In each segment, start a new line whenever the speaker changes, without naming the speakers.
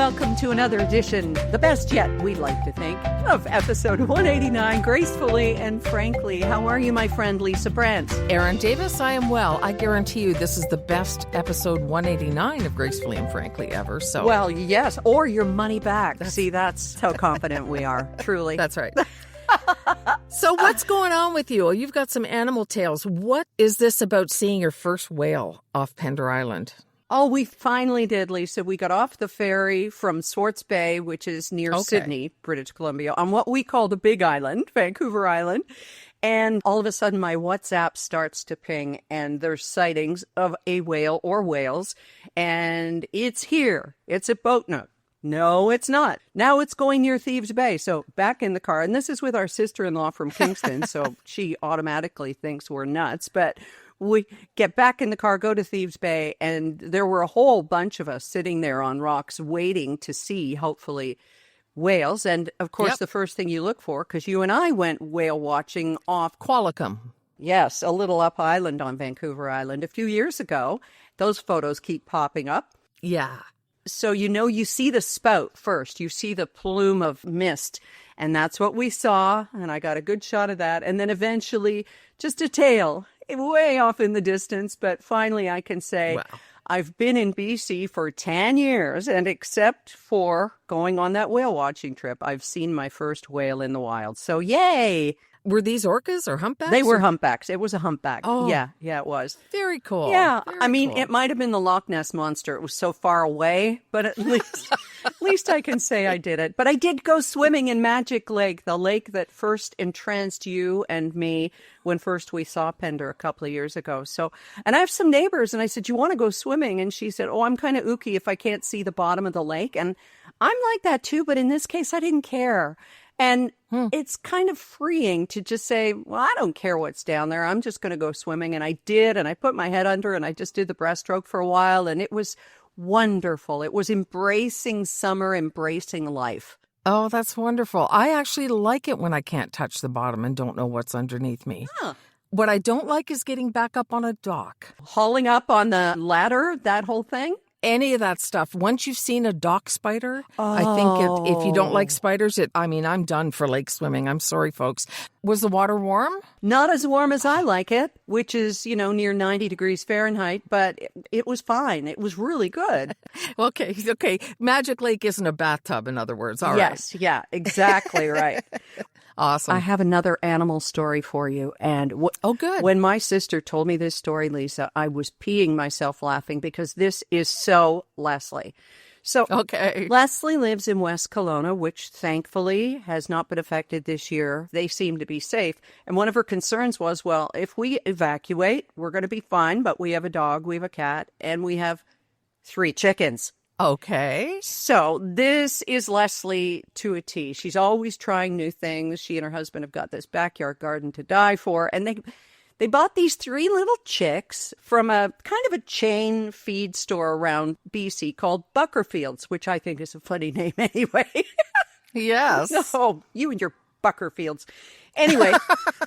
welcome to another edition, the best yet, we'd like to think, of episode 189, Gracefully and Frankly. How are you, my friend Lisa Brandt?
Erin Davis, I am well. I guarantee you this is the best episode 189 of Gracefully and Frankly ever. So,
well, yes, or your money back. See, that's how confident we are, truly.
That's right. So what's going on with you? You've got some animal tales. What is this about seeing your first whale off Pender Island?
Oh, we finally did, Lisa. We got off the ferry from Swartz Bay, which is near Sydney, British Columbia, on what we call the Big Island, Vancouver Island. And all of a sudden, my WhatsApp starts to ping, and there's sightings of a whale or whales. And it's here. It's at Boatnook. No, it's not. Now it's going near Thieves Bay. So back in the car. And this is with our sister-in-law from Kingston. So she automatically thinks we're nuts. But we get back in the car, go to Thieves Bay, and there were a whole bunch of us sitting there on rocks waiting to see, hopefully, whales. And, of course, the first thing you look for, because you and I went whale watching off
Qualicum.
Yes, a little up island on Vancouver Island a few years ago. Those photos keep popping up.
Yeah.
So, you see the spout first. You see the plume of mist. And that's what we saw. And I got a good shot of that. And then eventually just a tail way off in the distance. But finally, I can say I've been in BC for 10 years. And except for going on that whale watching trip, I've seen my first whale in the wild. So yay.
Were these orcas or humpbacks?
They were humpbacks. It was a humpback.
Oh.
Yeah, it was.
Very cool.
Yeah,
Very cool.
It might have been the Loch Ness Monster. It was so far away, but at least I can say I did it. But I did go swimming in Magic Lake, the lake that first entranced you and me when first we saw Pender a couple of years ago. So, and I have some neighbors, and I said, "You want to go swimming?" And she said, "Oh, I'm kind of ooky if I can't see the bottom of the lake." And I'm like that too, but in this case, I didn't care. And it's kind of freeing to just say, well, I don't care what's down there. I'm just going to go swimming. And I did. And I put my head under and I just did the breaststroke for a while. And it was wonderful. It was embracing summer, embracing life.
Oh, that's wonderful. I actually like it when I can't touch the bottom and don't know what's underneath me.
Huh.
What I don't like is getting back up on a dock.
Hauling up on the ladder, that whole thing?
Any of that stuff. Once you've seen a dock spider, I think if you don't like spiders, I'm done for lake swimming. I'm sorry, folks. Was the water warm?
Not as warm as I like it, which is, near 90 degrees Fahrenheit, but it was fine. It was really good.
Okay. Magic Lake isn't a bathtub, in other words. All right.
Yes, yeah, exactly right.
Awesome.
I have another animal story for you. And
good.
When my sister told me this story, Lisa, I was peeing myself laughing because this is so Leslie. So Leslie lives in West Kelowna, which thankfully has not been affected this year. They seem to be safe. And one of her concerns was, well, if we evacuate, we're going to be fine. But we have a dog, we have a cat, and we have 3 chickens.
Okay.
So this is Leslie to a T. She's always trying new things. She and her husband have got this backyard garden to die for. And they bought these 3 little chicks from a kind of a chain feed store around BC called Buckerfields, which I think is a funny name anyway.
Yes.
No, you and your Buckerfields. Anyway,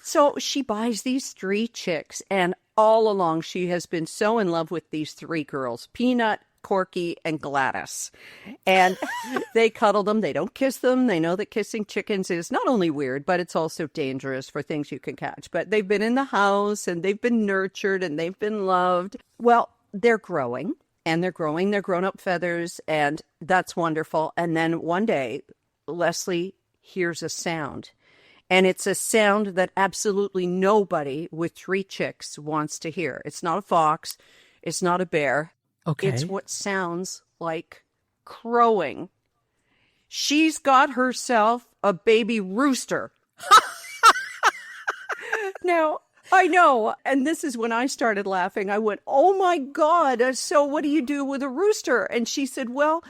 so she buys these 3 chicks. And all along, she has been so in love with these 3 girls, Peanut, Corky, and Gladys. And they cuddle them. They don't kiss them. They know that kissing chickens is not only weird, but it's also dangerous for things you can catch. But they've been in the house and they've been nurtured and they've been loved. Well, they're growing and they're growing their grown-up feathers, and that's wonderful. And then one day, Leslie hears a sound. And it's a sound that absolutely nobody with 3 chicks wants to hear. It's not a fox. It's not a bear.
Okay.
It's what sounds like crowing. She's got herself a baby rooster. Now, I know, and this is when I started laughing. I went, oh my God, so what do you do with a rooster? And she said, well,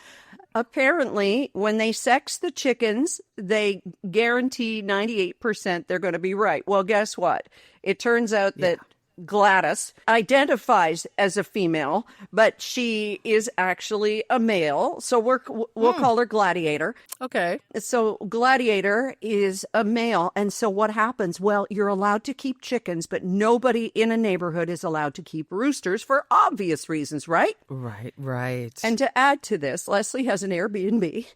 apparently when they sex the chickens, they guarantee 98% they're going to be right. Well, guess what? It turns out that Gladys, identifies as a female, but she is actually a male. So we'll call her Gladiator.
Okay.
So Gladiator is a male. And so what happens? Well, you're allowed to keep chickens, but nobody in a neighborhood is allowed to keep roosters for obvious reasons, right?
Right.
And to add to this, Leslie has an Airbnb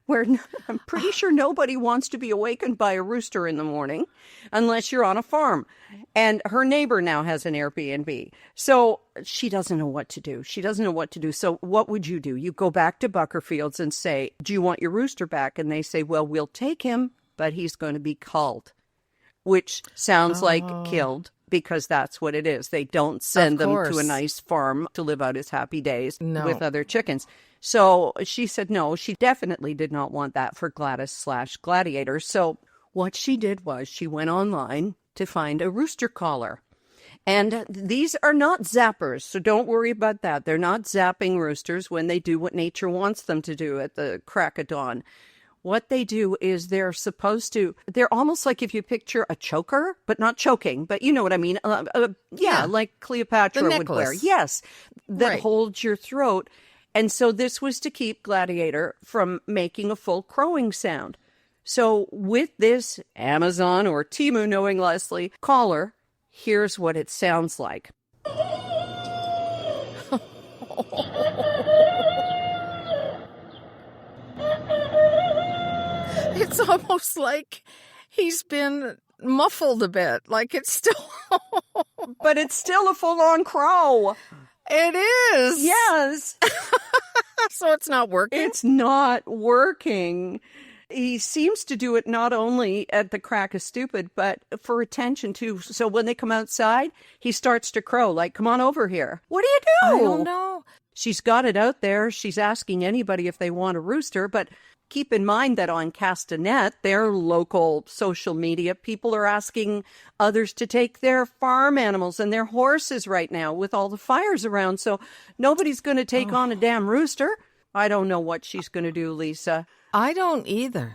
where I'm pretty sure nobody wants to be awakened by a rooster in the morning unless you're on a farm. And her neighbor now has an Airbnb. So she doesn't know what to do. So what would you do? You go back to Buckerfields and say, do you want your rooster back? And they say, well, we'll take him, but he's going to be culled, which sounds like killed. Because that's what it is. They don't send them to a nice farm to live out his happy days with other chickens. So she said no, she definitely did not want that for Gladys/Gladiator. So what she did was she went online to find a rooster collar. And these are not zappers, so don't worry about that. They're not zapping roosters when they do what nature wants them to do at the crack of dawn. What they do is they're almost like if you picture a choker, but not choking, but you know what I mean? Like Cleopatra would wear. Yes, that holds your throat. And so this was to keep Gladiator from making a full crowing sound. So with this Amazon or Temu, knowing Leslie, collar, here's what it sounds like.
It's almost like he's been muffled a bit. Like it's still...
But it's still a full-on crow.
It is.
Yes.
So it's not working?
It's not working. He seems to do it not only at the crack of stupid, but for attention too. So when they come outside, he starts to crow like, come on over here. What do you do?
I don't know.
She's got it out there. She's asking anybody if they want a rooster, but keep in mind that on Castanet, their local social media, people are asking others to take their farm animals and their horses right now with all the fires around. So nobody's going to take on a damn rooster. I don't know what she's going to do, Lisa.
I don't either.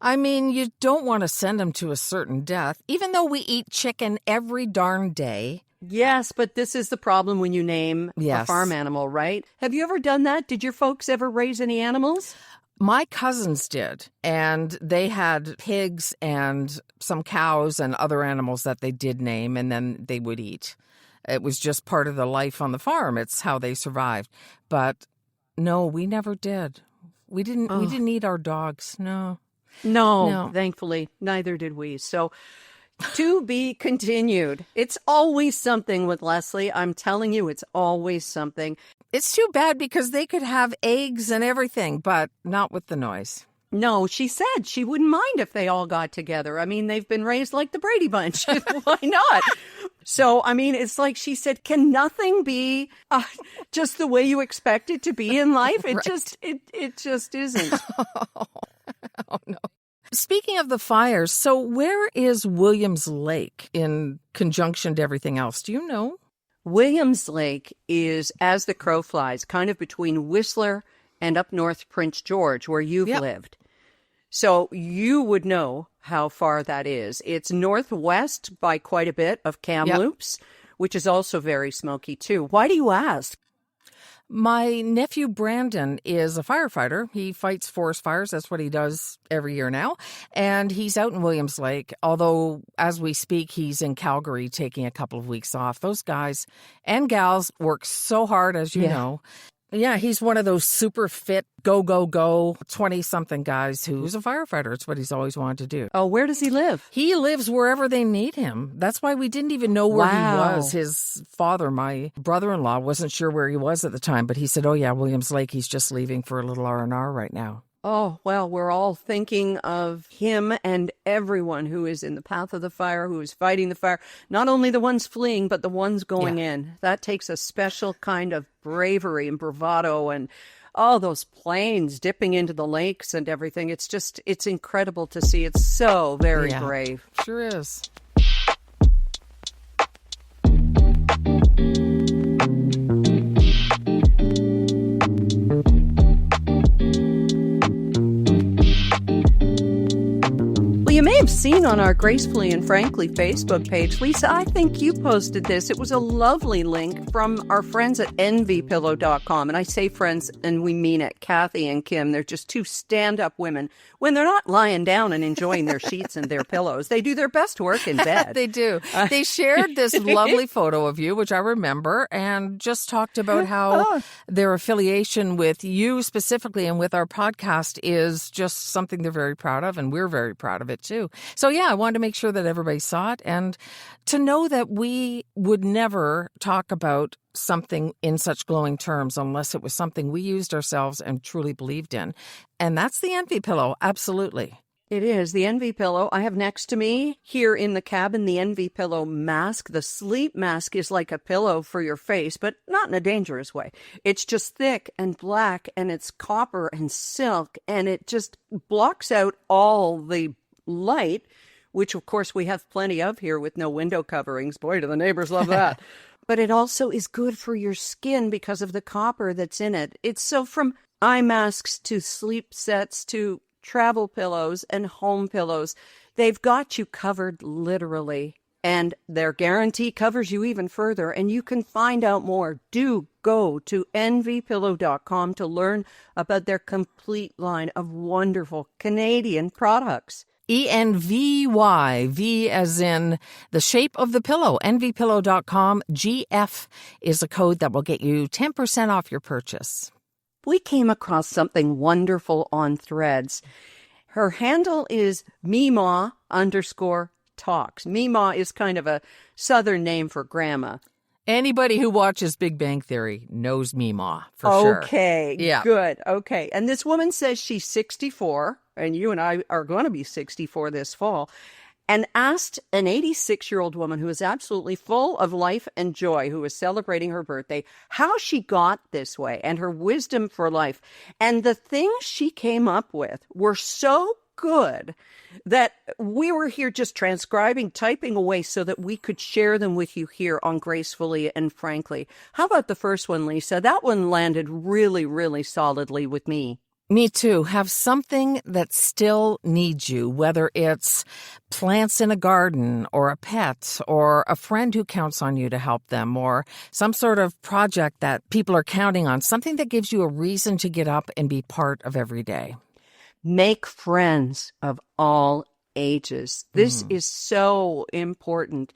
I mean, you don't want to send them to a certain death, even though we eat chicken every darn day.
Yes, but this is the problem when you name a farm animal, right? Have you ever done that? Did your folks ever raise any animals?
My cousins did, and they had pigs and some cows and other animals that they did name, and then they would eat. It was just part of the life on the farm. It's how they survived. But no, we never did. We didn't eat our dogs. No,
thankfully, neither did we. So to be continued. It's always something with Leslie. I'm telling you, it's always something.
It's too bad because they could have eggs and everything, but not with the noise.
No, she said she wouldn't mind if they all got together. I mean, they've been raised like the Brady Bunch. Why not? So, I mean, it's like she said, can nothing be just the way you expect it to be in life? It just isn't.
Oh, no. Speaking of the fires, so where is Williams Lake in conjunction to everything else? Do you know?
Williams Lake is, as the crow flies, kind of between Whistler and up north Prince George, where you've lived. So you would know how far that is. It's northwest by quite a bit of Kamloops, which is also very smoky too. Why do you ask?
My nephew Brandon is a firefighter. He fights forest fires. That's what he does every year now. And he's out in Williams Lake, although as we speak, he's in Calgary taking a couple of weeks off. Those guys and gals work so hard, as you know. Yeah, he's one of those super fit, go, 20-something guys who's a firefighter. It's what he's always wanted to do.
Oh, where does he live?
He lives wherever they need him. That's why we didn't even know where he was. His father, my brother-in-law, wasn't sure where he was at the time, but he said, oh, yeah, Williams Lake, he's just leaving for a little R&R right now.
Oh, well, we're all thinking of him and everyone who is in the path of the fire, who is fighting the fire. Not only the ones fleeing, but the ones going in. That takes a special kind of bravery and bravado and all those planes dipping into the lakes and everything. It's incredible to see. It's so very brave.
Sure is.
seen on our Gracefully and Frankly Facebook page. Lisa, I think you posted this. It was a lovely link from our friends at envypillow.com. And I say friends, and we mean it. Kathy and Kim, they're just two stand-up women. When they're not lying down and enjoying their sheets and their pillows, they do their best work in bed.
They do. They shared this lovely photo of you, which I remember, and just talked about how their affiliation with you specifically and with our podcast is just something they're very proud of, and we're very proud of it too. So yeah, I wanted to make sure that everybody saw it, and to know that we would never talk about something in such glowing terms unless it was something we used ourselves and truly believed in. And that's the Envy Pillow, absolutely.
It is the Envy Pillow. I have next to me here in the cabin the Envy Pillow mask. The sleep mask is like a pillow for your face, but not in a dangerous way. It's just thick and black, and it's copper and silk, and it just blocks out all the light, which of course we have plenty of here with no window coverings. Boy, do the neighbors love that. But it also is good for your skin because of the copper that's in it. It's so from eye masks to sleep sets to travel pillows and home pillows, they've got you covered literally. And their guarantee covers you even further. And you can find out more. Do go to envypillow.com to learn about their complete line of wonderful Canadian products.
ENVY, V as in the shape of the pillow, envypillow.com. GF is a code that will get you 10% off your purchase.
We came across something wonderful on Threads. Her handle is Meemaw_talks. Meemaw is kind of a southern name for grandma.
Anybody who watches Big Bang Theory knows Meemaw, for sure.
Okay, yeah. Good. Okay. And this woman says she's 64, and you and I are going to be 64 this fall, and asked an 86-year-old woman who is absolutely full of life and joy, who is celebrating her birthday, how she got this way and her wisdom for life. And the things she came up with were so good that we were here just transcribing, typing away so that we could share them with you here on Gracefully and Frankly. How about the first one, Lisa? That one landed really, really solidly with me.
Me too. Have something that still needs you, whether it's plants in a garden or a pet or a friend who counts on you to help them or some sort of project that people are counting on, something that gives you a reason to get up and be part of every day.
Make friends of all ages. This is so important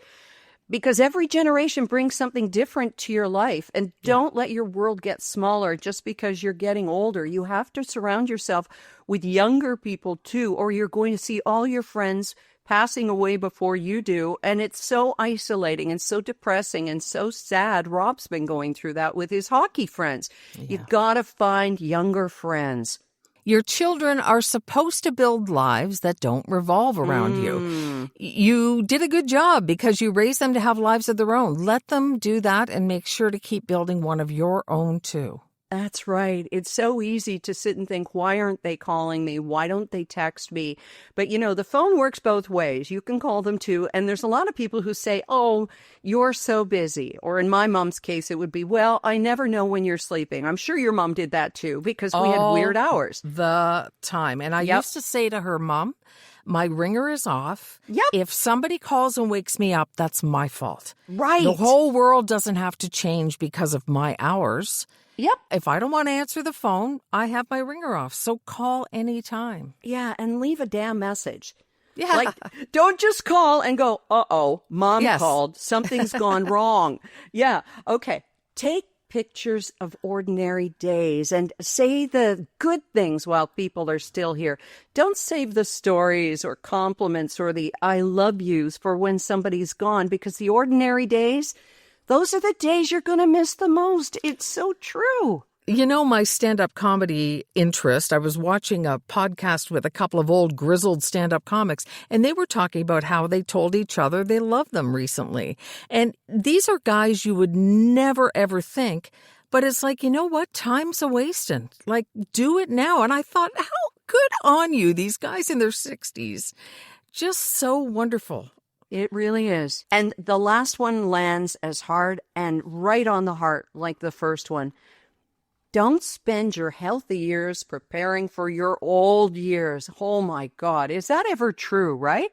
because every generation brings something different to your life. And don't let your world get smaller just because you're getting older. You have to surround yourself with younger people too, or you're going to see all your friends passing away before you do. And it's so isolating and so depressing and so sad. Rob's been going through that with his hockey friends. Yeah. You've got to find younger friends.
Your children are supposed to build lives that don't revolve around you. You did a good job because you raised them to have lives of their own. Let them do that and make sure to keep building one of your own too.
That's right. It's so easy to sit and think, why aren't they calling me? Why don't they text me? But, you know, the phone works both ways. You can call them too. And there's a lot of people who say, oh, you're so busy. Or in my mom's case, it would be, well, I never know when you're sleeping. I'm sure your mom did that too because we had weird hours.
The time. And I used to say to her, Mom, my ringer is off.
Yep.
If somebody calls and wakes me up, that's my fault.
Right.
The whole world doesn't have to change because of my hours.
Yep.
If I don't want to answer the phone, I have my ringer off. So call anytime.
Yeah, and leave a damn message.
Yeah.
Like, don't just call and go, uh-oh, Mom called. Something's gone wrong. Yeah. Okay. Take pictures of ordinary days and say the good things while people are still here. Don't save the stories or compliments or the I love yous for when somebody's gone, because the ordinary days, those are the days you're going to miss the most. It's so true.
You know, my stand-up comedy interest, I was watching a podcast with a couple of old grizzled stand-up comics, and they were talking about how they told each other they loved them recently. And these are guys you would never, ever think, but it's like, you know what? Time's a-wasting. Like, do it now. And I thought, how good on you, these guys in their 60s. Just so wonderful.
It really is. And the last one lands as hard and right on the heart like the first one. Don't spend your healthy years preparing for your old years. Oh my God. Is that ever true, right?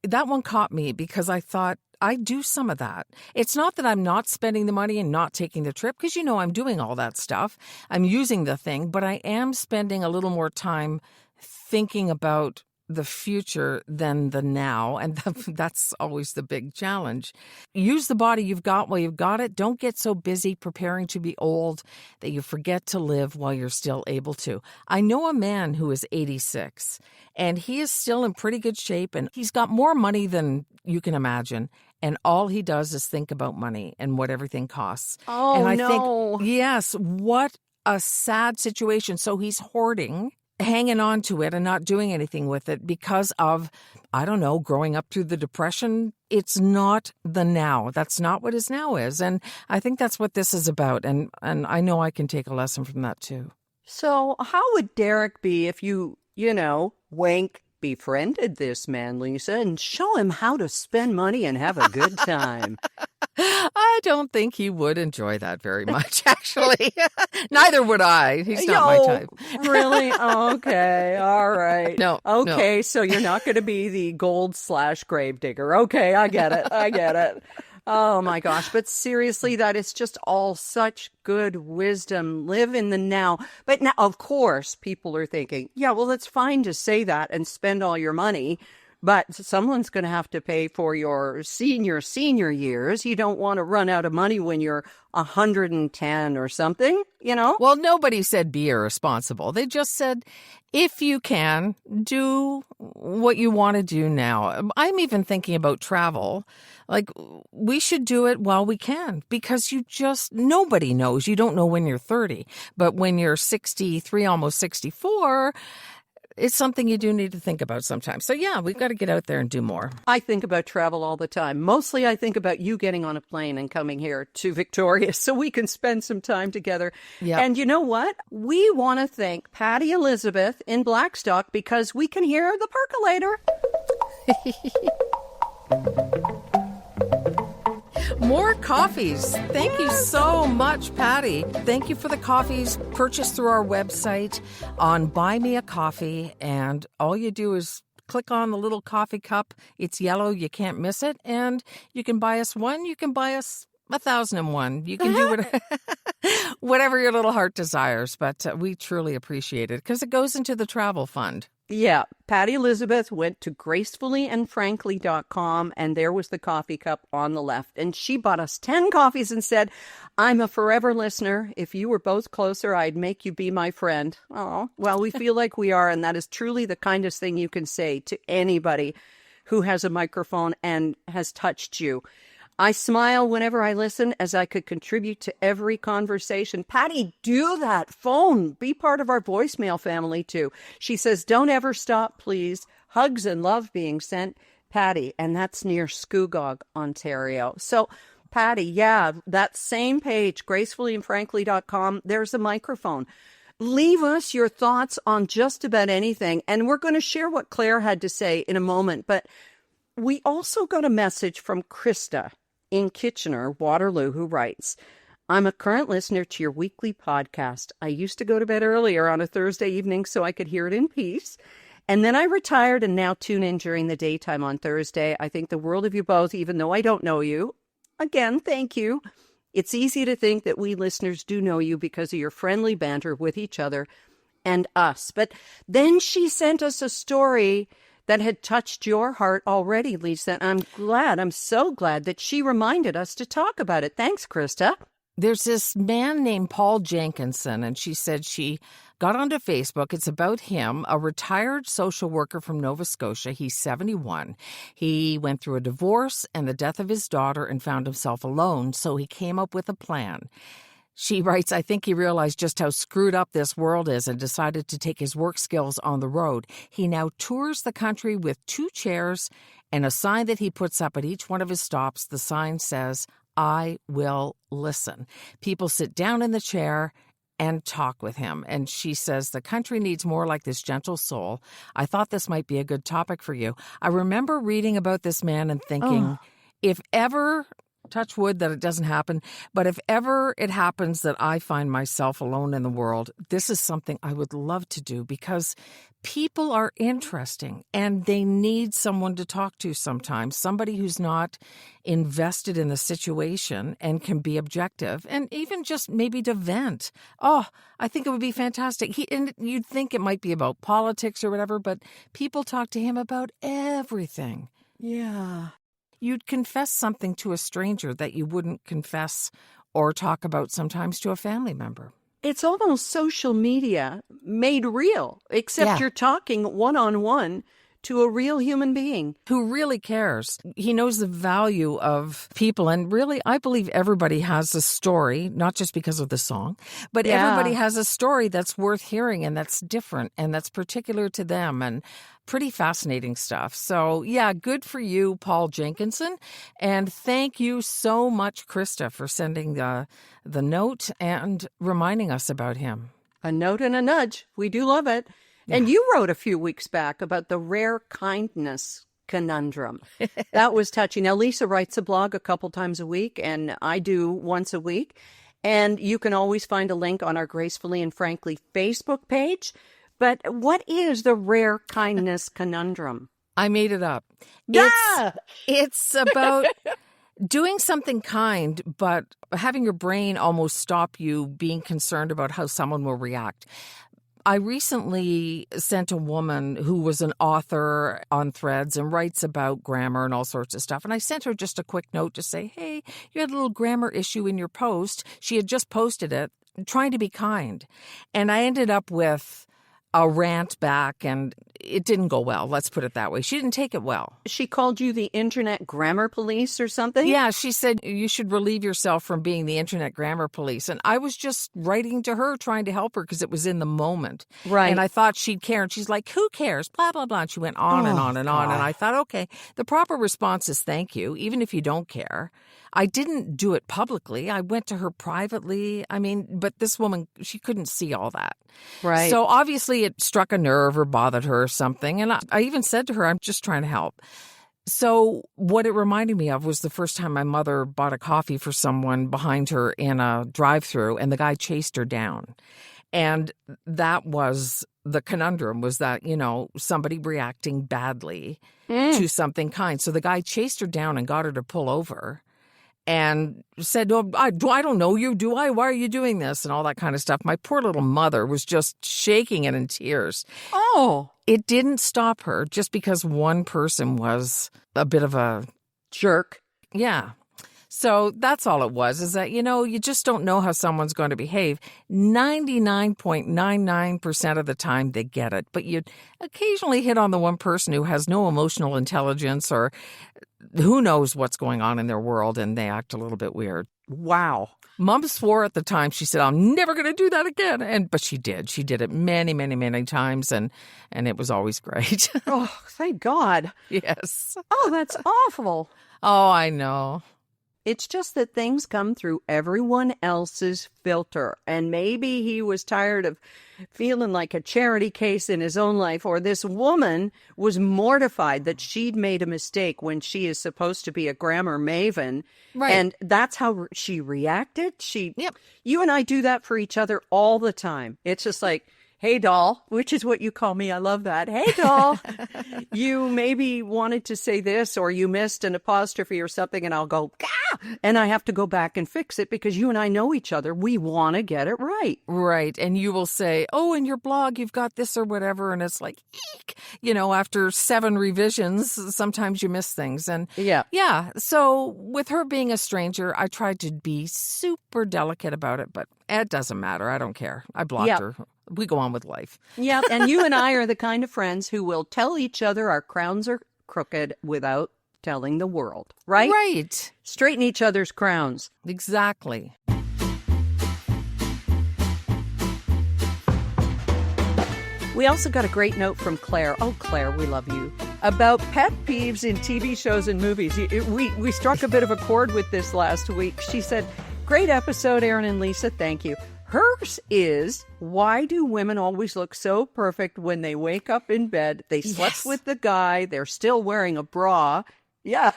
That one caught me because I thought, I do some of that. It's not that I'm not spending the money and not taking the trip, because I'm doing all that stuff. I'm using the thing, but I am spending a little more time thinking about the future than the now, and that's always the big challenge. Use the body you've got while you've got it. Don't get so busy preparing to be old that you forget to live while you're still able to. I know a man who is 86, and he is still in pretty good shape, and he's got more money than you can imagine, and all he does is think about money and what everything costs.
Oh,
and I
no.
think, yes, what a sad situation. So he's hoarding, hanging on to it and not doing anything with it because of, I don't know, growing up through the Depression. It's not the now. That's not what his now is. And I think that's what this is about. And I know I can take a lesson from that too.
So how would Derek be if you wink, befriended this man, Lisa, and show him how to spend money and have a good time?
I don't think he would enjoy that very much, actually. Neither would I. He's not my type.
Really? Okay. All right.
No.
Okay, so you're not going to be the gold/grave digger. Okay, I get it. Oh my gosh. But seriously, that is just all such good wisdom. Live in the now. But now, of course, people are thinking, yeah, well, it's fine to say that and spend all your money, but someone's going to have to pay for your senior years. You don't want to run out of money when you're 110 or something,
Well, nobody said be irresponsible. They just said, if you can, do what you want to do now. I'm even thinking about travel. Like, we should do it while we can, because nobody knows. You don't know when you're 30, but when you're 63, almost 64, it's something you do need to think about sometimes. So yeah, we've got to get out there and do more.
I think about travel all the time. Mostly I think about you getting on a plane and coming here to Victoria so we can spend some time together.
Yep.
And you know what? We want to thank Patty Elizabeth in Blackstock because we can hear the percolator.
More coffees. Thank you so much, Patty. Thank you for the coffees purchased through our website on Buy Me a Coffee. And all you do is click on the little coffee cup. It's yellow. You can't miss it. And you can buy us one. You can buy us 1,001. You can do whatever your little heart desires. But we truly appreciate it because it goes into the travel fund.
Yeah, Patty Elizabeth went to gracefullyandfrankly.com, and there was the coffee cup on the left. And she bought us 10 coffees and said, I'm a forever listener. If you were both closer, I'd make you be my friend. Oh, well, we feel like we are, and that is truly the kindest thing you can say to anybody who has a microphone and has touched you. I smile whenever I listen as I could contribute to every conversation. Patty, do that phone. Be part of our voicemail family, too. She says, don't ever stop, please. Hugs and love being sent. Patty, and that's near Scugog, Ontario. So, Patty, yeah, that same page, gracefullyandfrankly.com, there's a microphone. Leave us your thoughts on just about anything, and we're going to share what Claire had to say in a moment. But we also got a message from Krista in Kitchener, Waterloo, who writes, I'm a current listener to your weekly podcast. I used to go to bed earlier on a Thursday evening so I could hear it in peace. And then I retired and now tune in during the daytime on Thursday. I think the world of you both, even though I don't know you. Again, thank you. It's easy to think that we listeners do know you because of your friendly banter with each other and us. But then she sent us a story that had touched your heart already, Lisa. I'm so glad that she reminded us to talk about it. Thanks, Krista.
There's this man named Paul Jenkinson, and she said she got onto Facebook. It's about him, a retired social worker from Nova Scotia. He's 71. He went through a divorce and the death of his daughter and found himself alone, so he came up with a plan. She writes, I think he realized just how screwed up this world is and decided to take his work skills on the road. He now tours the country with 2 chairs and a sign that he puts up at each one of his stops. The sign says, I will listen. People sit down in the chair and talk with him. And she says, the country needs more like this gentle soul. I thought this might be a good topic for you. I remember reading about this man and thinking, if ever, touch wood that it doesn't happen, but if ever it happens that I find myself alone in the world, this is something I would love to do because people are interesting and they need someone to talk to sometimes, somebody who's not invested in the situation and can be objective and even just maybe to vent. Oh, I think it would be fantastic. And you'd think it might be about politics or whatever, but people talk to him about everything.
Yeah.
You'd confess something to a stranger that you wouldn't confess or talk about sometimes to a family member.
It's almost social media made real, except you're talking one-on-one to a real human being.
Who really cares. He knows the value of people. And really, I believe everybody has a story, not just because of the song, but everybody has a story that's worth hearing and that's different and that's particular to them. And pretty fascinating stuff. So, yeah, good for you, Paul Jenkinson. And thank you so much, Krista, for sending the note and reminding us about him.
A note and a nudge. We do love it. Yeah. And you wrote a few weeks back about the rare kindness conundrum. That was touching. Now, Lisa writes a blog a couple times a week, and I do once a week. And you can always find a link on our Gracefully and Frankly Facebook page. But what is the rare kindness conundrum?
I made it up.
Yeah!
It's about doing something kind, but having your brain almost stop you being concerned about how someone will react. I recently sent a woman who was an author on Threads and writes about grammar and all sorts of stuff. And I sent her just a quick note to say, hey, you had a little grammar issue in your post. She had just posted it, trying to be kind. And I ended up with a rant back, and it didn't go well. Let's put it that way. She didn't take it well.
She called you the internet grammar police or something?
Yeah, she said you should relieve yourself from being the internet grammar police. And I was just writing to her, trying to help her because it was in the moment.
Right.
And I thought she'd care. And she's like, who cares? Blah, blah, blah. And she went on and on and on. And I thought, okay, the proper response is thank you, even if you don't care. I didn't do it publicly. I went to her privately. I mean, but this woman, she couldn't see all that.
Right.
So obviously it struck a nerve or bothered her or something. And I even said to her, I'm just trying to help. So what it reminded me of was the first time my mother bought a coffee for someone behind her in a drive-thru, and the guy chased her down. And that was the conundrum, was that, you know, somebody reacting badly to something kind. So the guy chased her down and got her to pull over. And said, oh, I don't know you, do I? Why are you doing this? And all that kind of stuff. My poor little mother was just shaking and in tears.
Oh.
It didn't stop her just because one person was a bit of a
jerk.
Yeah. So that's all it was, is that, you know, you just don't know how someone's going to behave. 99.99% of the time they get it. But you occasionally hit on the one person who has no emotional intelligence, or who knows what's going on in their world, and they act a little bit weird.
Wow.
Mom swore at the time. She said, I'm never going to do that again. But she did. She did it many, many, many times, and it was always great.
Oh, thank God.
Yes.
Oh, that's awful.
Oh, I know.
It's just that things come through everyone else's filter. And maybe he was tired of feeling like a charity case in his own life, or this woman was mortified that she'd made a mistake when she is supposed to be a grammar maven.
Right.
And that's how she reacted.
Yep.
You and I do that for each other all the time. It's just like, hey, doll, which is what you call me. I love that. Hey, doll, you maybe wanted to say this, or you missed an apostrophe or something, and I'll go, ah! And I have to go back and fix it because you and I know each other. We want to get it right.
Right. And you will say, oh, in your blog, you've got this or whatever. And it's like, eek. You know, after 7 revisions, sometimes you miss things. And yeah. So with her being a stranger, I tried to be super delicate about it, but it doesn't matter. I don't care. I blocked her. We go on with life.
Yeah, and you and I are the kind of friends who will tell each other our crowns are crooked without telling the world, right?
Right.
Straighten each other's crowns.
Exactly.
We also got a great note from Claire. Oh, Claire, we love you. About pet peeves in TV shows and movies. We struck a bit of a chord with this last week. She said, great episode, Aaron and Lisa. Thank you. Hers is, why do women always look so perfect when they wake up in bed? They slept with the guy. They're still wearing a bra. Yeah.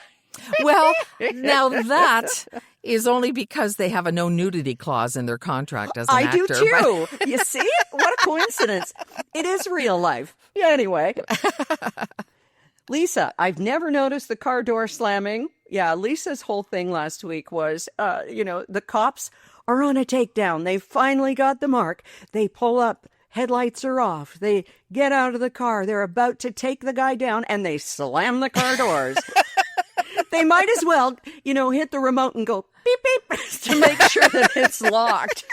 Well, now that is only because they have a no nudity clause in their contract as an
I
actor.
do too. You see? What a coincidence. It is real life. Yeah, anyway. Lisa, I've never noticed the car door slamming. Yeah, Lisa's whole thing last week was, the cops are on a takedown. They finally got the mark. They pull up. Headlights are off. They get out of the car. They're about to take the guy down, and they slam the car doors. They might as well, hit the remote and go beep, beep to make sure that it's locked.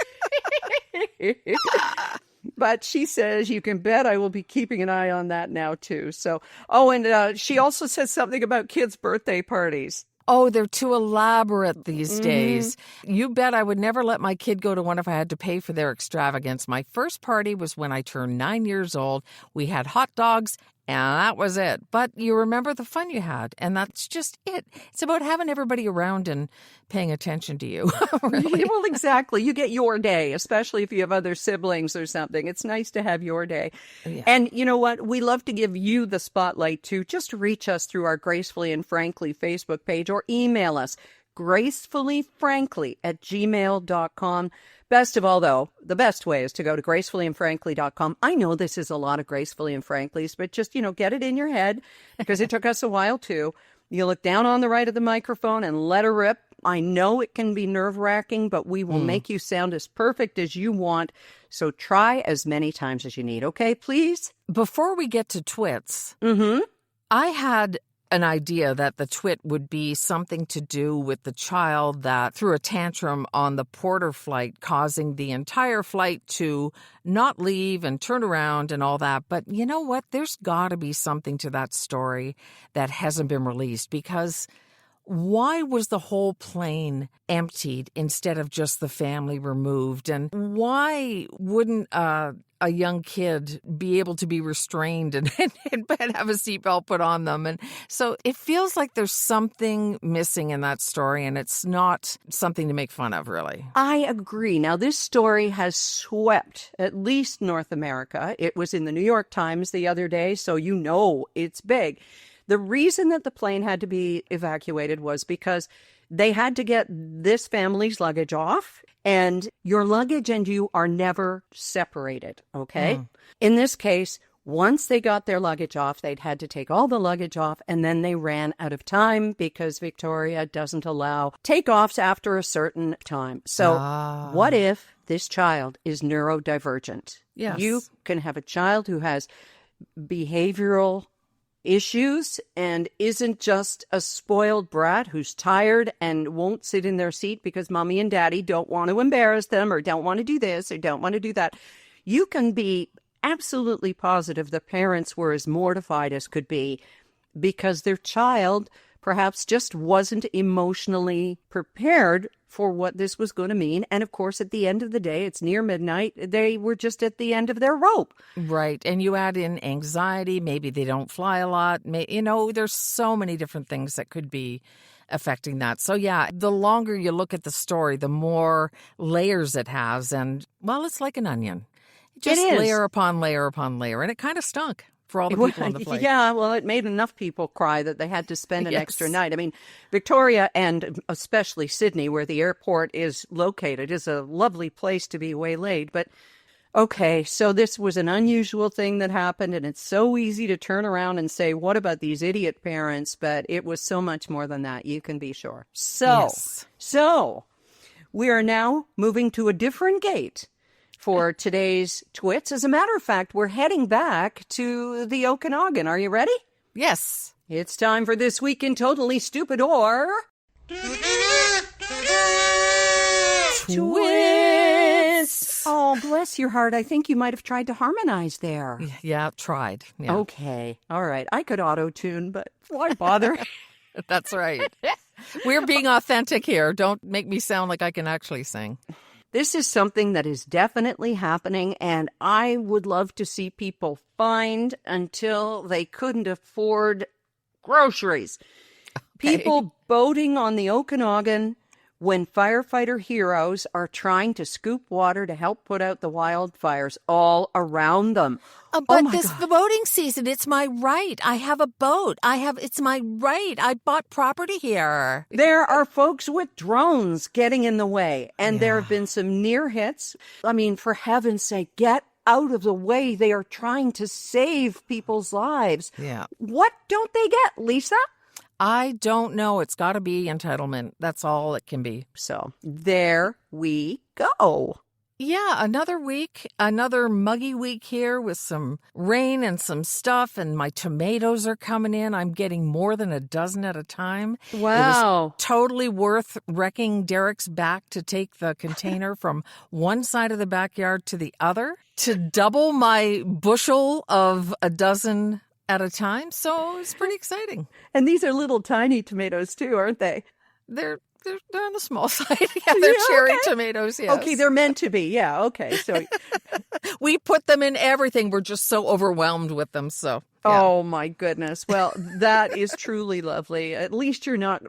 But she says, you can bet I will be keeping an eye on that now, too. So, and she also says something about kids' birthday parties.
Oh, they're too elaborate these days. You bet I would never let my kid go to one if I had to pay for their extravagance. My first party was when I turned 9 years old. We had hot dogs, and that was it. But you remember the fun you had, and that's just it. It's about having everybody around and paying attention to you. Really.
Well, exactly. You get your day, especially if you have other siblings or something. It's nice to have your day. Yeah. And you know what? We love to give you the spotlight, too. Just reach us through our Gracefully and Frankly Facebook page or email us, gracefullyfrankly@gmail.com. Best of all, though, the best way is to go to gracefullyandfrankly.com. I know this is a lot of Gracefully and Franklys, but just, get it in your head because it took us a while, too. You look down on the right of the microphone and let her rip. I know it can be nerve-wracking, but we will make you sound as perfect as you want. So try as many times as you need, okay, please?
Before we get to twits, I had an idea that the twit would be something to do with the child that threw a tantrum on the Porter flight, causing the entire flight to not leave and turn around and all that. But you know what? There's got to be something to that story that hasn't been released, because why was the whole plane emptied instead of just the family removed? And why wouldn't a young kid be able to be restrained and have a seatbelt put on them? And so it feels like there's something missing in that story, and it's not something to make fun of, really.
I agree. Now, this story has swept at least North America. It was in the New York Times the other day, so it's big. The reason that the plane had to be evacuated was because they had to get this family's luggage off, and your luggage and you are never separated, okay? In this case, once they got their luggage off, they'd had to take all the luggage off, and then they ran out of time because Victoria doesn't allow takeoffs after a certain time. So what if this child is neurodivergent?
Yes.
You can have a child who has behavioral issues and isn't just a spoiled brat who's tired and won't sit in their seat because mommy and daddy don't want to embarrass them or don't want to do this or don't want to do that. You can be absolutely positive the parents were as mortified as could be because their child perhaps just wasn't emotionally prepared for what this was going to mean. And of course, at the end of the day, it's near midnight. They were just at the end of their rope.
Right. And you add in anxiety. Maybe they don't fly a lot. There's so many different things that could be affecting that. So, yeah, the longer you look at the story, the more layers it has. And, well, it's like an onion. Just layer upon layer upon layer. And it kind of stunk for all the people on the flight.
Yeah, well, it made enough people cry that they had to spend an extra night. I mean, Victoria and especially Sydney, where the airport is located, is a lovely place to be waylaid. But, okay, so this was an unusual thing that happened, and it's so easy to turn around and say, what about these idiot parents? But it was so much more than that, you can be sure. So we are now moving to a different gate for today's twits. As a matter of fact, we're heading back to the Okanagan. Are you ready?
Yes.
It's time for This Week in Totally Stupid or Twits. Oh, bless your heart. I think you might have tried to harmonize there.
Yeah, tried. Yeah.
Okay. All right. I could auto-tune, but why bother?
That's right. We're being authentic here. Don't make me sound like I can actually sing.
This is something that is definitely happening, and I would love to see people fined until they couldn't afford groceries. Okay. People boating on the Okanagan when firefighter heroes are trying to scoop water to help put out the wildfires all around them.
But this boating season, it's my right. I have a boat. It's my right. I bought property here.
There are folks with drones getting in the way, and there have been some near hits. I mean, for heaven's sake, get out of the way. They are trying to save people's lives.
Yeah.
What don't they get, Lisa?
I don't know. It's got to be entitlement. That's all it can be.
So there we go.
Yeah, another week, another muggy week here with some rain and some stuff, and my tomatoes are coming in. I'm getting more than a dozen at a time.
Wow.
It was totally worth wrecking Derek's back to take the container from one side of the backyard to the other to double my bushel of a dozen at a time. So it's pretty exciting.
And these are little tiny tomatoes too, aren't they?
They're on the small side. Yeah, they're cherry tomatoes, yes.
Okay, they're meant to be. Yeah, okay. So
we put them in everything. We're just so overwhelmed with them. So, yeah.
Oh, my goodness. Well, that is truly lovely. At least you're not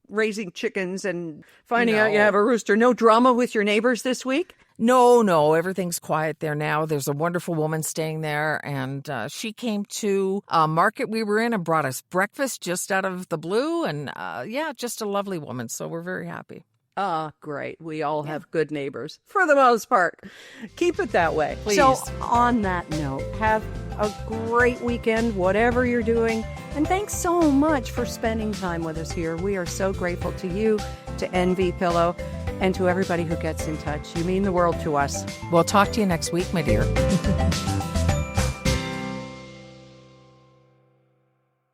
raising chickens and finding out you have a rooster. No drama with your neighbors this week?
No, everything's quiet there now. There's a wonderful woman staying there, and she came to a market we were in and brought us breakfast just out of the blue, and just a lovely woman, so we're very happy.
Great. We all have good neighbors, for the most part. Keep it that way.
Please.
So, on that note, have a great weekend, whatever you're doing, and thanks so much for spending time with us here. We are so grateful to you, to NV Pillow, and to everybody who gets in touch. You mean the world to us.
We'll talk to you next week, my dear.